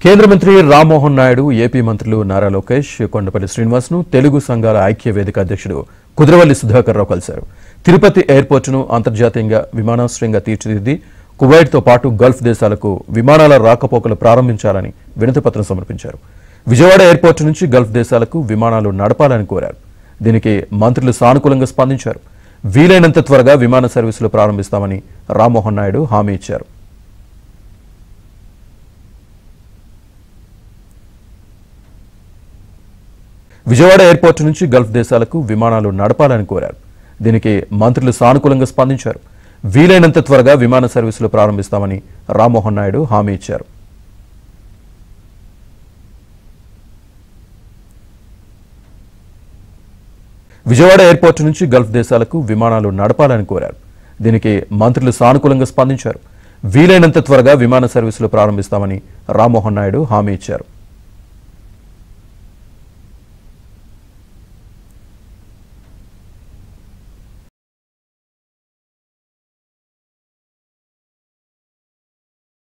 కేంద్ర మంత్రి రామ్మోహన్ నాయుడు, ఏపీ మంత్రులు నారా లోకేష్, కొండపల్లి శ్రీనివాస్ను తెలుగు సంఘాల ఐక్య వేదిక అధ్యక్షుడు కుద్రవల్లి సుధాకర్ రావు కలిశారు. తిరుపతి ఎయిర్పోర్టును అంతర్జాతీయంగా విమానాశ్రయంగా తీర్చిదిద్ది కువైట్తో పాటు గల్ఫ్ దేశాలకు విమానాల రాకపోకలు ప్రారంభించాలని వినతిపత్రం సమర్పించారు. విజయవాడ ఎయిర్పోర్టు నుంచి గల్ఫ్ దేశాలకు విమానాలు నడపాలని కోరారు. దీనికి మంత్రులు సానుకూలంగా స్పందించారు. వీలైనంత త్వరగా విమాన సర్వీసులు ప్రారంభిస్తామని రామ్మోహన్ నాయుడు హామీ ఇచ్చారు. విజయవాడ ఎయిర్పోర్టు నుంచి గల్ఫ్ దేశాలకు విమానాలు నడపాలని కోరారు. దీనికి మంత్రులు సానుకూలంగా స్పందించారు. వీలైనంత త్వరగా విమాన సర్వీసులు ప్రారంభిస్తామని రామ్మోహన్ నాయుడు హామీ ఇచ్చారు. విజయవాడ ఎయిర్పోర్టు నుంచి గల్ఫ్ దేశాలకు విమానాలు నడపాలని కోరారు. దీనికి మంత్రులు సానుకూలంగా స్పందించారు. వీలైనంత త్వరగా విమాన సర్వీసులు ప్రారంభిస్తామని రామ్మోహన్ నాయుడు హామీ ఇచ్చారు.